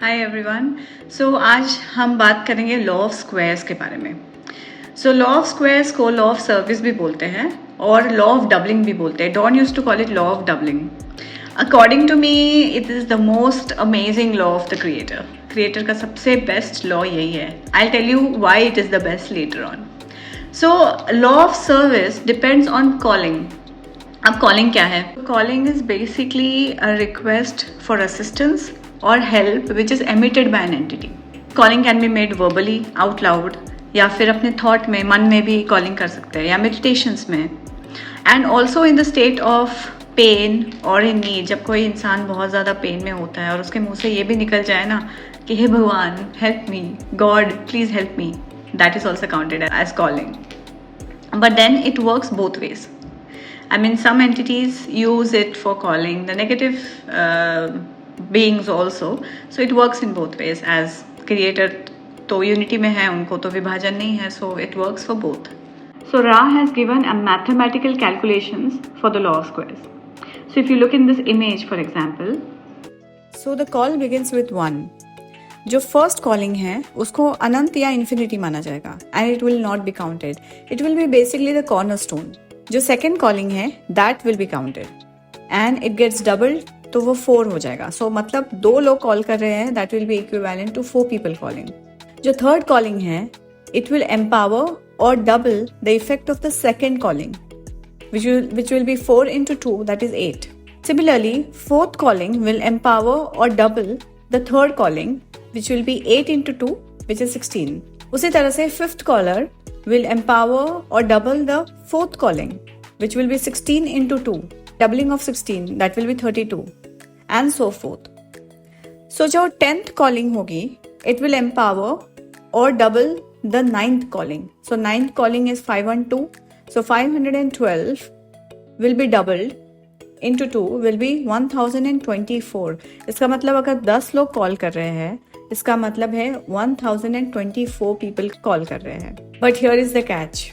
Hi everyone. सो आज हम बात करेंगे लॉ ऑफ स्क्वायर्स के बारे में। सो लॉ ऑफ स्क्वायर्स को लॉ ऑफ सर्विस भी बोलते हैं और लॉ ऑफ डबलिंग भी बोलते हैं। Don't use to call it law of doubling. According to me it is the most amazing law of the creator का सबसे बेस्ट लॉ यही है। I tell you why it is the best later on. So law of service depends on calling. अब calling क्या है? Calling is basically a request for assistance or help which is emitted by an entity. Calling can be made verbally, out loud, या फिर अपने thought में, मन में भी calling कर सकते हैं, या meditations में, and also in the state of pain or in need. जब कोई इंसान बहुत ज़्यादा पेन में होता है और उसके मुंह से ये भी निकल जाए ना कि हे भगवान help me, God please help me, that is also counted as calling. But then it works both ways. I mean, some entities use it for calling the negative beings also, so it works in both ways. As creator तो unity में है, उनको तो विभाजन नहीं है, so it works for both. So Ra has given a mathematical calculations for the law of squares. So if you look in this image for example, so the call begins with 1. जो first calling है उसको अनंत या infinity माना जाएगा and it will not be counted. It will be basically the cornerstone. जो second calling है that will be counted and it gets doubled, तो वो 4 हो जाएगा. सो मतलब 2 लोग कॉल कर रहे हैं, that will be equivalent to 4 people calling. जो थर्ड कॉलिंग है इट विल एम्पावर और double the effect of the second calling which will be 4 into 2, that is 8. Similarly, fourth calling will empower or double the third calling, which will be 8 into 2, which is 16. उसी तरह से fifth caller will empower or double the fourth calling, which will be 16 into 2. Doubling of 16, that will be 32, and so forth. So जो 10th calling होगी, it will empower or double the 9th calling. So 9th calling is 512. So 512 will be doubled into 2 will be 1024. इसका मतलब अगर 10 लोग call कर रहे हैं, इसका मतलब है 1024 people कॉल कर रहे हैं. But here is the catch.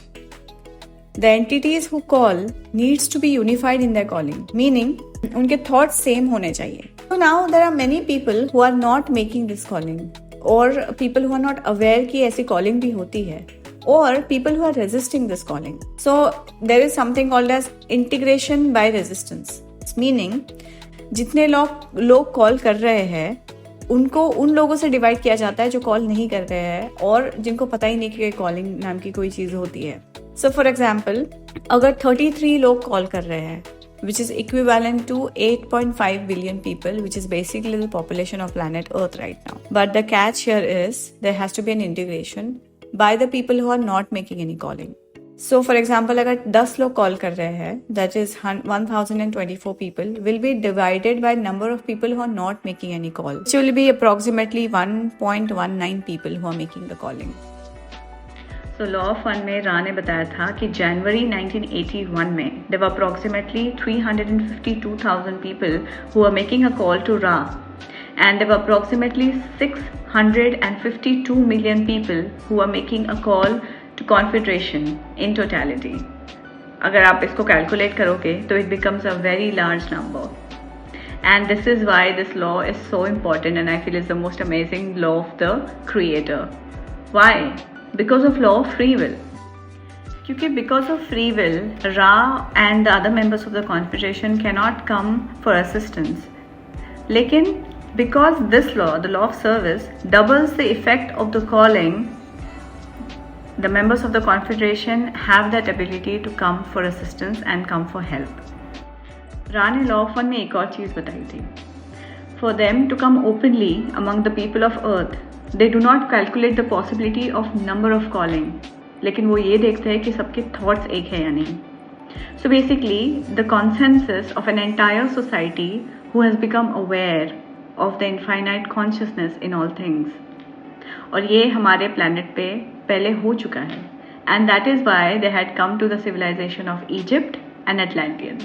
The entities who call needs to be unified in their calling, meaning उनके thoughts same होने चाहिए. So now there are many people who are not making this calling, or people who are not aware कि ऐसी calling भी होती है, or people who are resisting this calling. So there is something called as integration by resistance, meaning जितने लोग call कर रहे हैं उनको उन लोगों से डिवाइड किया जाता है जो कॉल नहीं कर रहे हैं और जिनको पता ही नहीं कि कॉलिंग नाम की कोई चीज होती है. सो फॉर एग्जाम्पल, अगर 33 लोग कॉल कर रहे हैं which is equivalent to 8.5 billion people, which is basically the population of planet Earth right now. But the catch here is there has to be an integration by the people who are not making any calling. So for example, अगर 10 लोग call कर रहे हैं, that is 1024 people will be divided by number of people who are not making any call, which will be approximately 1.19 people who are making the calling. So law of one में रा ने बताया था कि जनवरी 1981 में there were approximately 352,000 people who were making a call to Ra, and there were approximately 652 million people who were making a call to Confederation in totality. अगर आप इसको कैलकुलेट करोगे तो it becomes a very large number. And this is why this law is so important and I feel is the most amazing law of the creator. Why? Because of law of free will. क्योंकि because of free will, Ra and the other members of the Confederation cannot come for assistance. लेकिन because this law, the law of service, doubles the effect of the calling, the members of the Confederation have that ability to come for assistance and come for help. Ra ने law of one में एक और चीज़ बताई थी. For them to come openly among the people of earth, they do not calculate the possibility of number of calling, लेकिन वो ये देखते हैं कि सबके thoughts एक है या नहीं. So basically, the consensus of an entire society who has become aware of the infinite consciousness in all things. और ये हमारे planet पे पहले हो चुका है. And that is why they had come to the civilization of Egypt and Atlanteans.